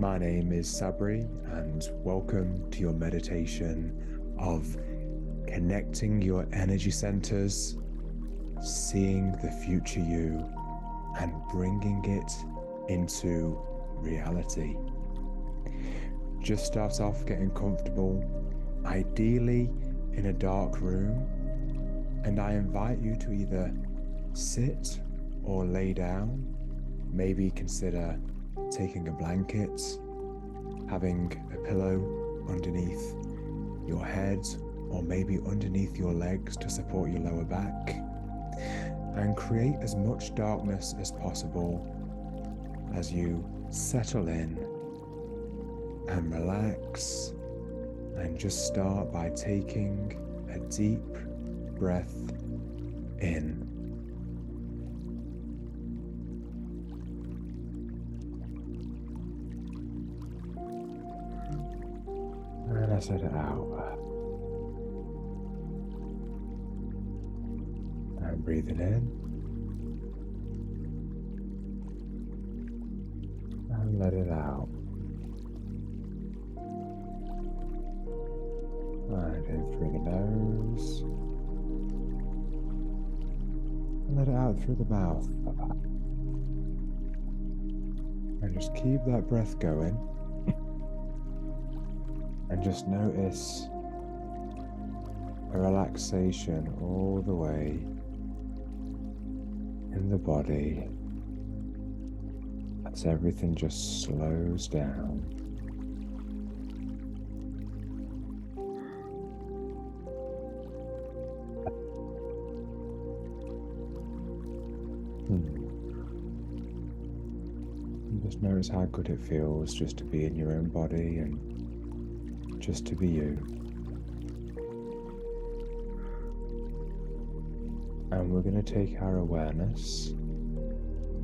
My name is Sabri, and welcome to your meditation of connecting your energy centers, seeing the future you, and bringing it into reality. Just start off getting comfortable, ideally in a dark room, and I invite you to either sit or lay down. Maybe consider taking a blanket, having a pillow underneath your head, or maybe underneath your legs to support your lower back, and create as much darkness as possible as you settle in and relax, and just start by taking a deep breath in. And I let it out. And breathe it in. And let it out. And in through the nose. And let it out through the mouth. And just keep that breath going. And just notice a relaxation all the way in the body as everything just slows down. And just notice how good it feels just to be in your own body and just to be you. And we're going to take our awareness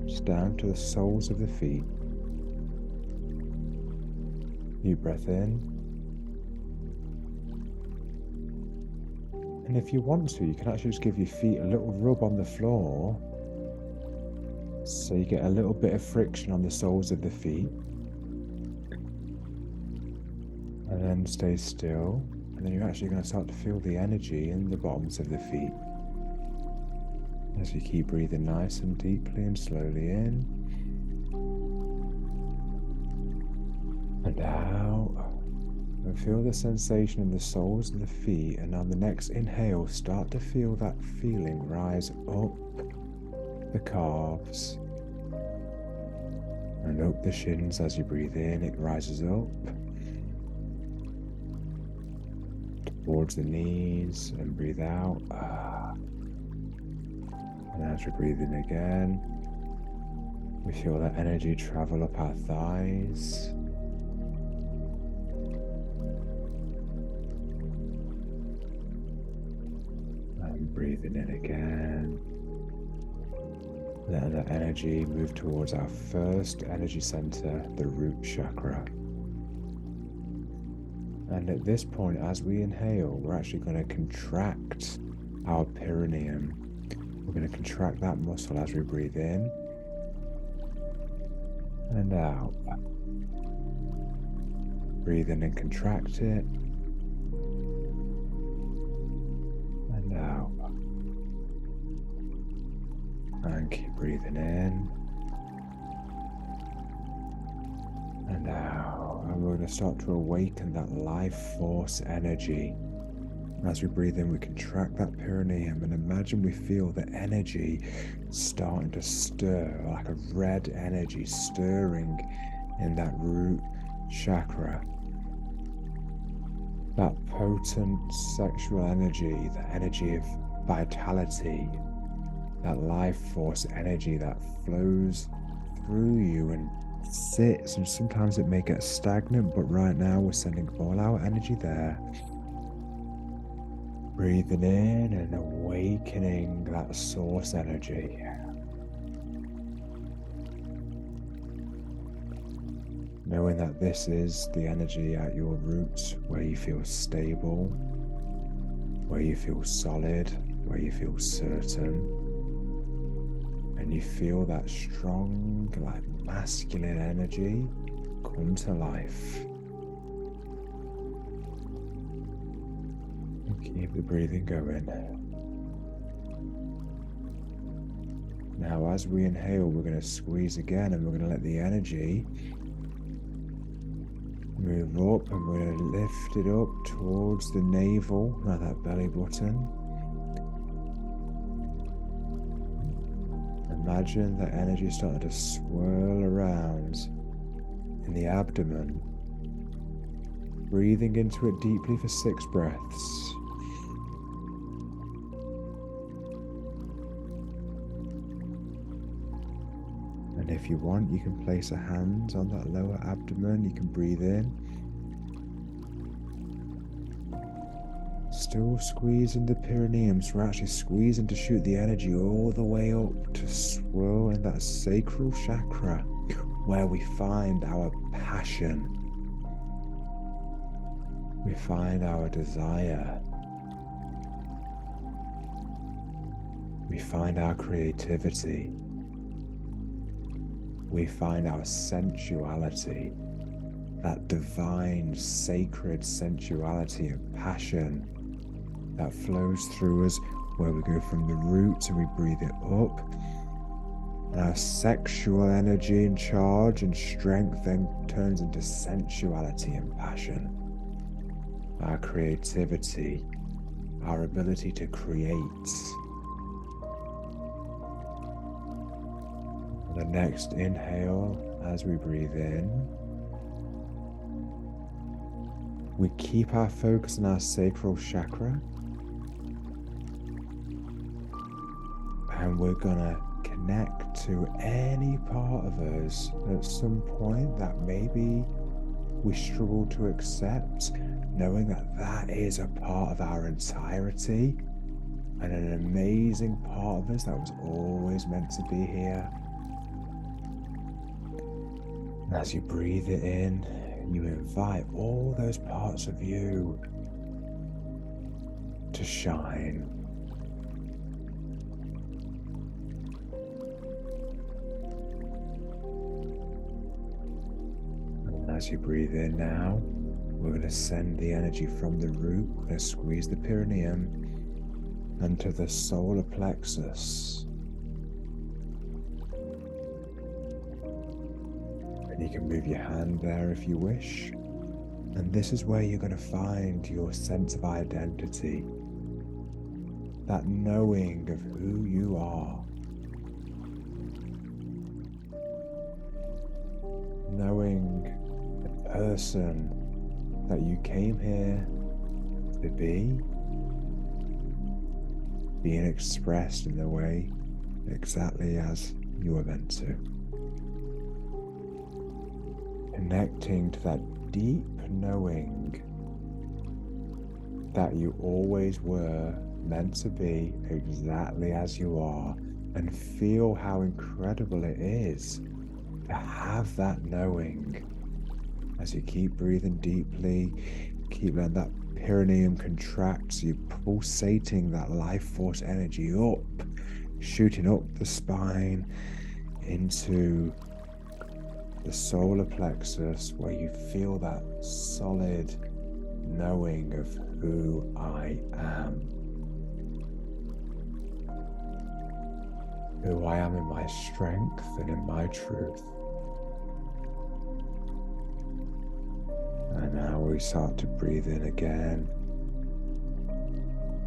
just down to the soles of the feet. Deep breath in. And if you want to, you can actually just give your feet a little rub on the floor so you get a little bit of friction on the soles of the feet. And then stay still, and then you're actually going to start to feel the energy in the bottoms of the feet as you keep breathing nice and deeply and slowly in and out. And feel the sensation in the soles of the feet, and on the next inhale start to feel that feeling rise up the calves and up the shins. As you breathe in, it rises up towards the knees, and breathe out. And as we breathe in again, we feel that energy travel up our thighs. And breathing in again. Let that energy move towards our first energy center, the root chakra. And at this point, as we inhale, we're actually going to contract our perineum. We're going to contract that muscle as we breathe in and out. Breathe in and contract it, and out. And keep breathing in and out. And we're going to start to awaken that life force energy. As we breathe in, we contract that perineum, and imagine we feel the energy starting to stir, like a red energy stirring in that root chakra. That potent sexual energy, the energy of vitality, that life force energy that flows through you and sits, and sometimes it may get stagnant, but right now we're sending all our energy there. Breathing in and awakening that source energy. Knowing that this is the energy at your roots, where you feel stable, where you feel solid, where you feel certain. And you feel that strong, like masculine energy come to life. And keep the breathing going. Now, as we inhale, we're going to squeeze again, and we're going to let the energy move up, and we're going to lift it up towards the navel, now that belly button. Imagine that energy starting to swirl around in the abdomen. Breathing into it deeply for 6 breaths. And if you want, you can place a hand on that lower abdomen. You can breathe in. Still squeezing the perineum. So we're actually squeezing to shoot the energy all the way up to swirl in that sacral chakra, where we find our passion. We find our desire. We find our creativity. We find our sensuality, that divine, sacred sensuality and passion that flows through us, where we go from the roots and we breathe it up. And our sexual energy and charge and strength then turns into sensuality and passion. Our creativity, our ability to create. The next inhale, as we breathe in, we keep our focus on our sacral chakra, and we're gonna connect to any part of us at some point that maybe we struggle to accept, knowing that that is a part of our entirety and an amazing part of us that was always meant to be here. As you breathe it in, you invite all those parts of you to shine. And as you breathe in now, we're going to send the energy from the root. We're going to squeeze the perineum into the solar plexus. You can move your hand there if you wish. And this is where you're going to find your sense of identity. That knowing of who you are. Knowing the person that you came here to be. Being expressed in the way exactly as you were meant to. Connecting to that deep knowing that you always were meant to be exactly as you are, and feel how incredible it is to have that knowing. As you keep breathing deeply, keep letting that perineum contract, so you're pulsating that life force energy up, shooting up the spine into the solar plexus, where you feel that solid knowing of who I am. Who I am in my strength and in my truth. And now we start to breathe in again.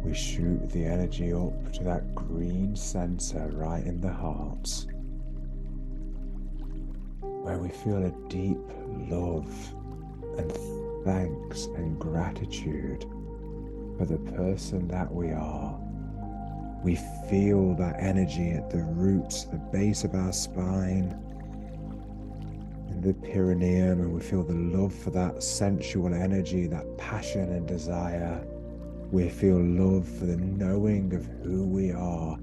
We shoot the energy up to that green center right in the heart, where we feel a deep love and thanks and gratitude for the person that we are. We feel that energy at the roots, the base of our spine, in the perineum, and we feel the love for that sensual energy, that passion and desire. We feel love for the knowing of who we are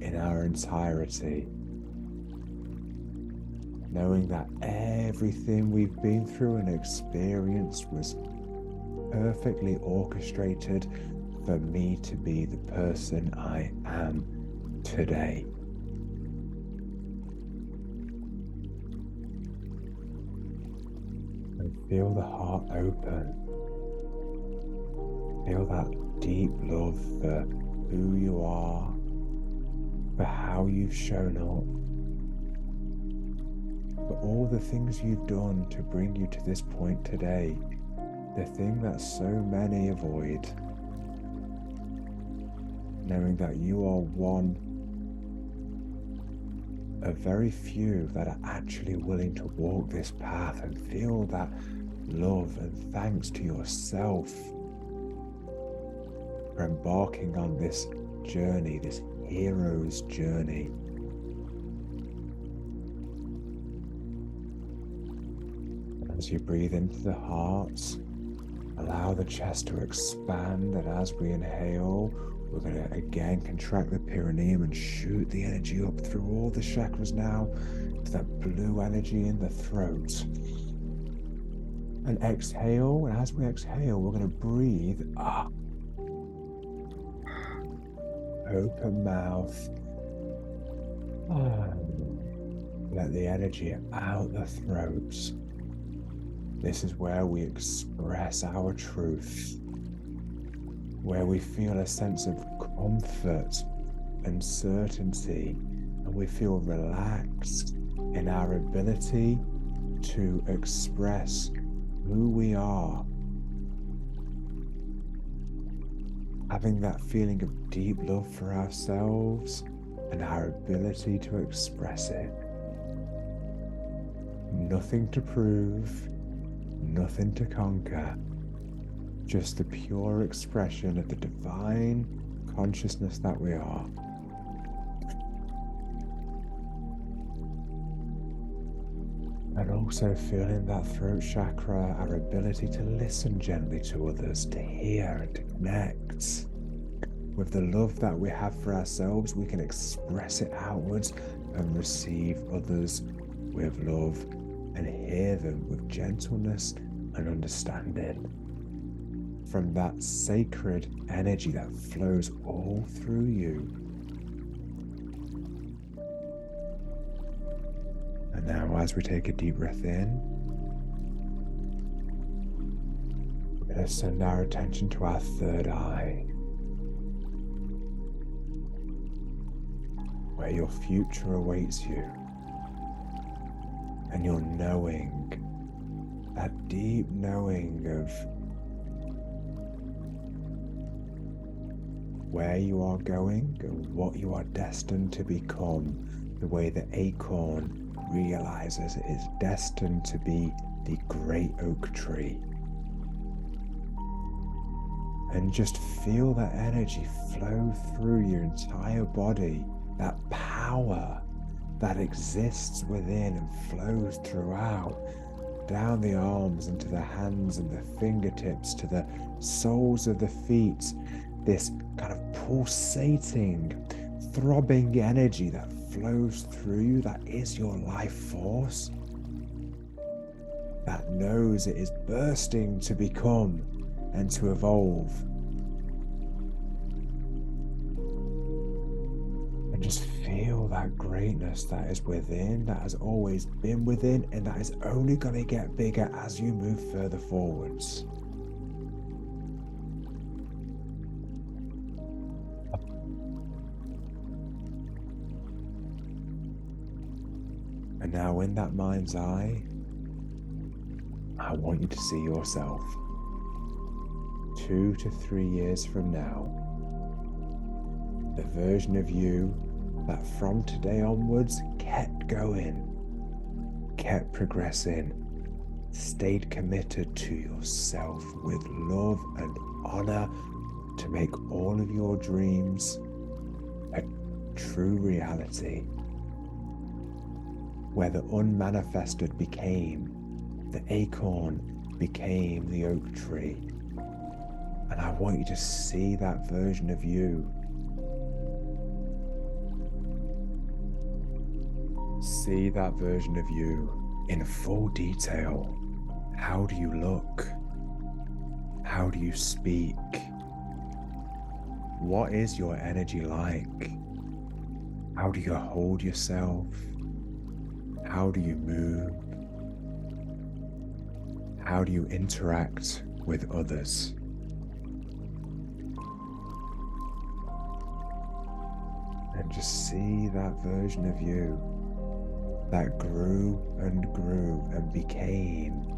in our entirety. Knowing that everything we've been through and experienced was perfectly orchestrated for me to be the person I am today. And feel the heart open. Feel that deep love for who you are, for how you've shown up, for all the things you've done to bring you to this point today, the thing that so many avoid. Knowing that you are one of very few that are actually willing to walk this path and feel that love and thanks to yourself for embarking on this journey, this hero's journey. As you breathe into the heart, allow the chest to expand, and as we inhale, we're going to again contract the perineum and shoot the energy up through all the chakras now to that blue energy in the throat. And exhale, and as we exhale, we're going to breathe up. Open mouth. Let the energy out the throat. This is where we express our truth, where we feel a sense of comfort and certainty, and we feel relaxed in our ability to express who we are. Having that feeling of deep love for ourselves and our ability to express it. Nothing to prove, nothing to conquer, just the pure expression of the divine consciousness that we are. And also feeling that throat chakra, our ability to listen gently to others, to hear and to connect. With the love that we have for ourselves, we can express it outwards and receive others with love and hear them with gentleness and understanding. From that sacred energy that flows all through you. And now as we take a deep breath in, we're going to send our attention to our third eye, where your future awaits you. And your knowing, that deep knowing of where you are going and what you are destined to become, the way the acorn realizes it is destined to be the great oak tree. And just feel that energy flow through your entire body, that power that exists within and flows throughout, down the arms into the hands and the fingertips to the soles of the feet. This kind of pulsating, throbbing energy that flows through you, that is your life force, that knows it is bursting to become and to evolve. And just feel that greatness that is within, that has always been within, and that is only going to get bigger as you move further forwards. And now in that mind's eye, I want you to see yourself 2 to 3 years from now. The version of you that from today onwards kept going, kept progressing, stayed committed to yourself with love and honor to make all of your dreams a true reality. Where the unmanifested became the acorn, became the oak tree. And I want you to see that version of you. See that version of you in full detail. How do you look? How do you speak? What is your energy like? How do you hold yourself? How do you move? How do you interact with others? And just see that version of you that grew and became.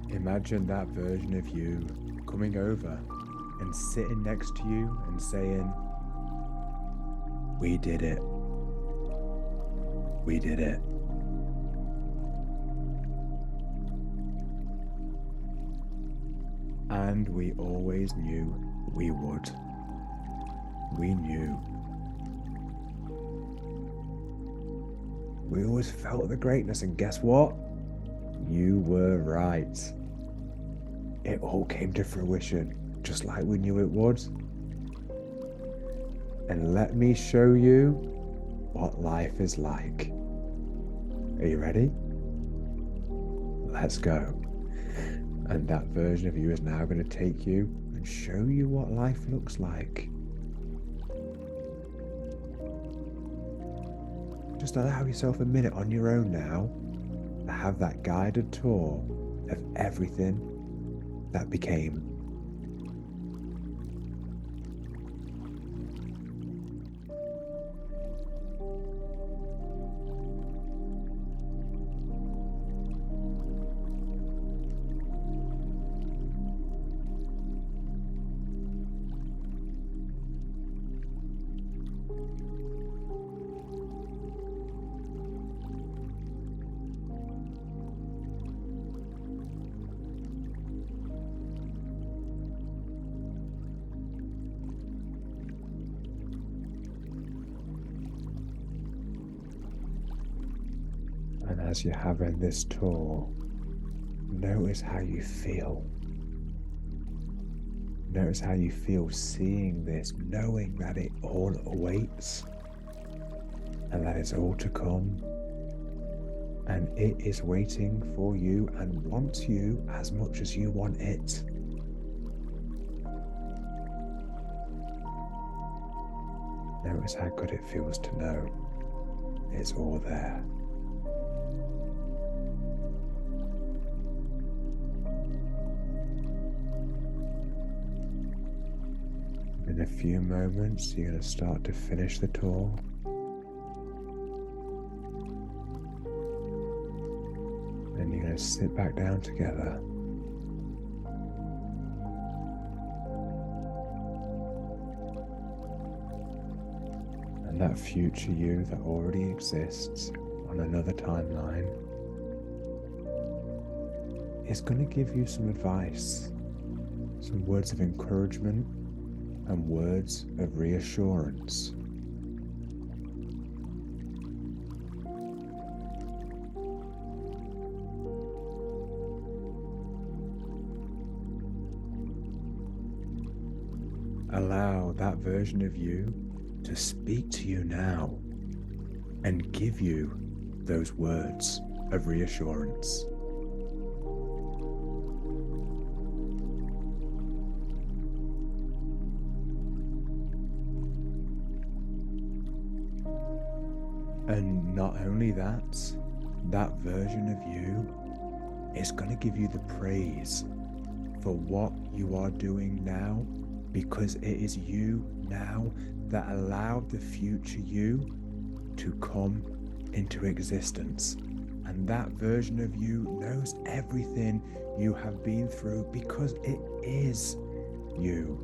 Imagine that version of you coming over and sitting next to you and saying, "We did it. We did it." And we always knew we would. We knew. We always felt the greatness, and guess what? You were right. It all came to fruition, just like we knew it would. And let me show you what life is like. Are you ready? Let's go. And that version of you is now going to take you and show you what life looks like. Just allow yourself a minute on your own now to have that guided tour of everything that became. And as you're having this tour, notice how you feel. Notice how you feel seeing this, knowing that it all awaits and that it's all to come. And it is waiting for you and wants you as much as you want it. Notice how good it feels to know it's all there. In a few moments, you're going to start to finish the tour. And you're going to sit back down together. And that future you that already exists on another timeline is going to give you some advice, some words of encouragement, and words of reassurance. Allow that version of you to speak to you now and give you those words of reassurance. And not only that, that version of you is going to give you the praise for what you are doing now, because it is you now that allowed the future you to come into existence. And that version of you knows everything you have been through because it is you.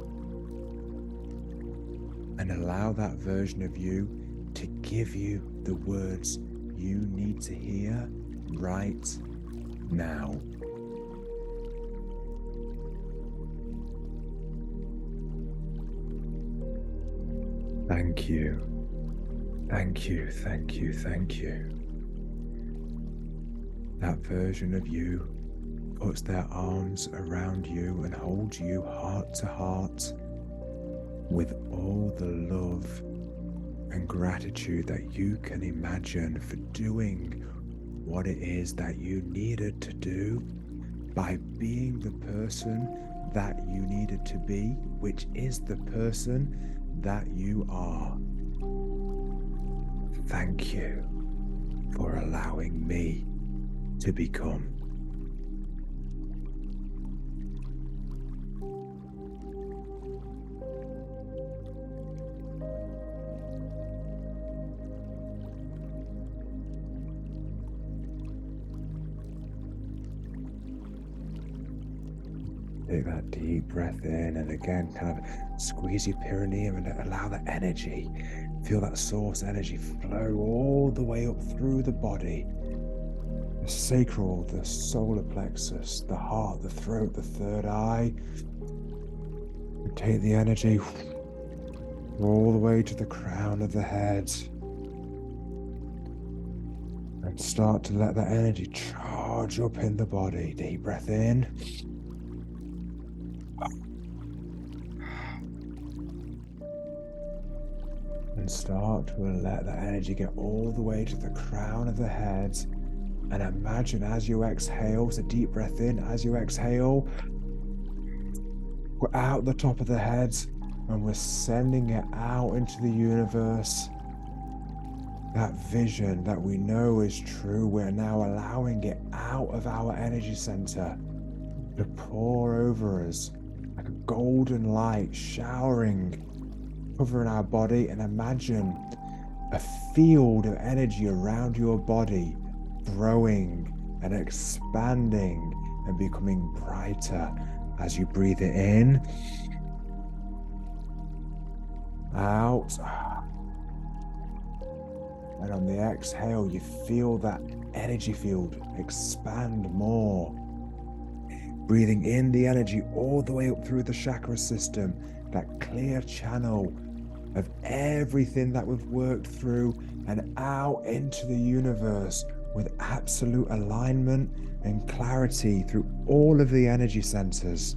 And allow that version of you to give you the words you need to hear right now. Thank you. Thank you, thank you, thank you. That version of you puts their arms around you and holds you heart to heart with all the love and gratitude that you can imagine for doing what it is that you needed to do by being the person that you needed to be, which is the person that you are. Thank you for allowing me to become. Take that deep breath in, and again, kind of squeeze your perineum and allow that energy, feel that source energy flow all the way up through the body. The sacral, the solar plexus, the heart, the throat, the third eye. And take the energy all the way to the crown of the head. And start to let that energy charge up in the body. Deep breath in. And start to let that energy get all the way to the crown of the head. And imagine as you exhale, so deep breath in, as you exhale, we're out the top of the head and we're sending it out into the universe. That vision that we know is true, we're now allowing it out of our energy center to pour over us like a golden light showering, covering our body. And imagine a field of energy around your body growing and expanding and becoming brighter as you breathe it in, out, and on the exhale you feel that energy field expand more, breathing in the energy all the way up through the chakra system, that clear channel of everything that we've worked through, and out into the universe with absolute alignment and clarity through all of the energy centers,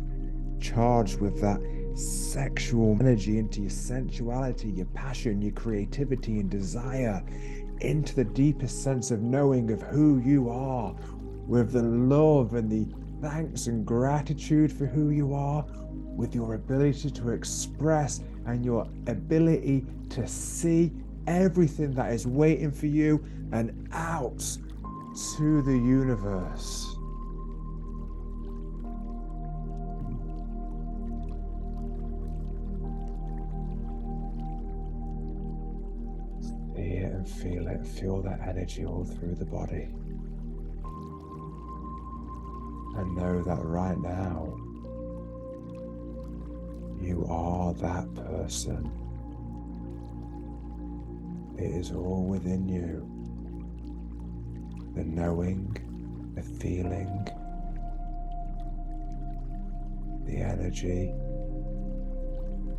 charged with that sexual energy into your sensuality, your passion, your creativity and desire, into the deepest sense of knowing of who you are, with the love and the thanks and gratitude for who you are, with your ability to express and your ability to see everything that is waiting for you, and out to the universe. See it and feel it. Feel that energy all through the body. And know that right now, you are that person. It is all within you. The knowing, the feeling, the energy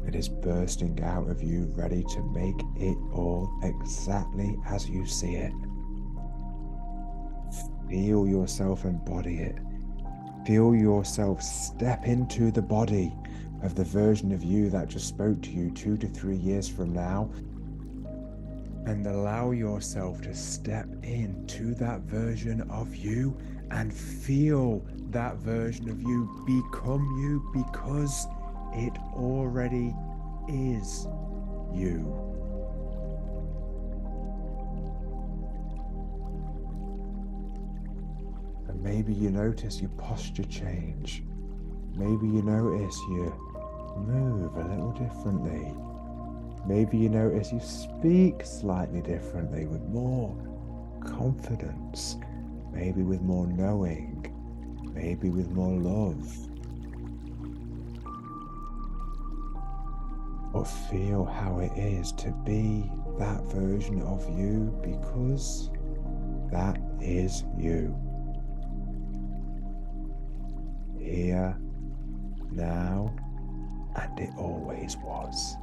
that is bursting out of you, ready to make it all exactly as you see it. Feel yourself embody it. Feel yourself step into the body of the version of you that just spoke to you 2 to 3 years from now, and allow yourself to step into that version of you and feel that version of you become you, because it already is you. And maybe you notice your posture change. Maybe you notice you move a little differently. Maybe you notice you speak slightly differently, with more confidence, maybe with more knowing, maybe with more love. But feel how it is to be that version of you, because that is you. Here, now, and it always was.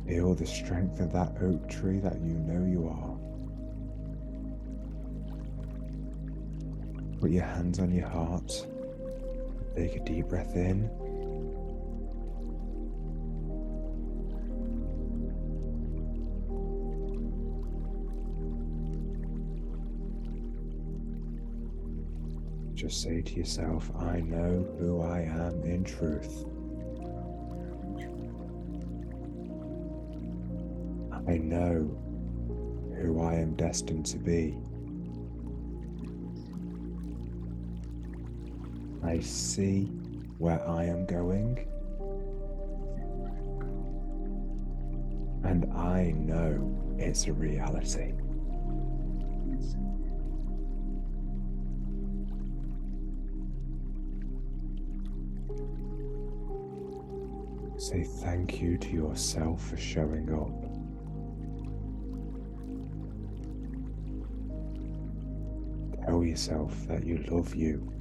Feel the strength of that oak tree that you know you are. Put your hands on your heart. Take a deep breath in. Just say to yourself, I know who I am in truth. I know who I am destined to be. I see where I am going, and I know it's a reality. Say thank you to yourself for showing up. Tell yourself that you love you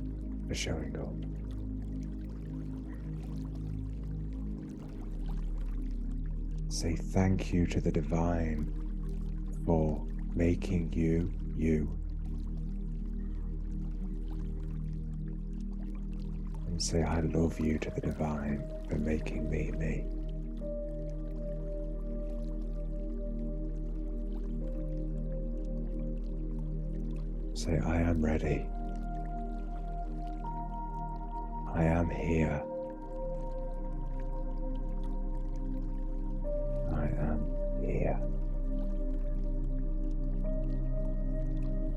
for showing up. Say thank you to the divine for making you you. And say I love you to the divine for making me me. Say I am ready. I am here. I am here.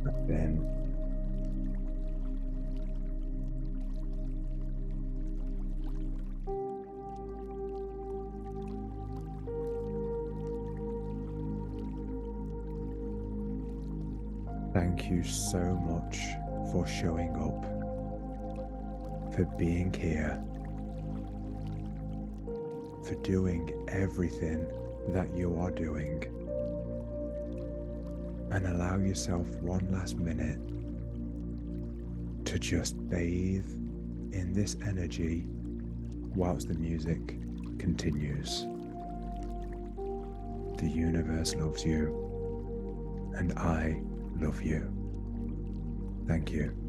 Breathe in. Thank you so much for showing up, for being here, for doing everything that you are doing. And allow yourself one last minute to just bathe in this energy whilst the music continues. The universe loves you, and I love you. Thank you.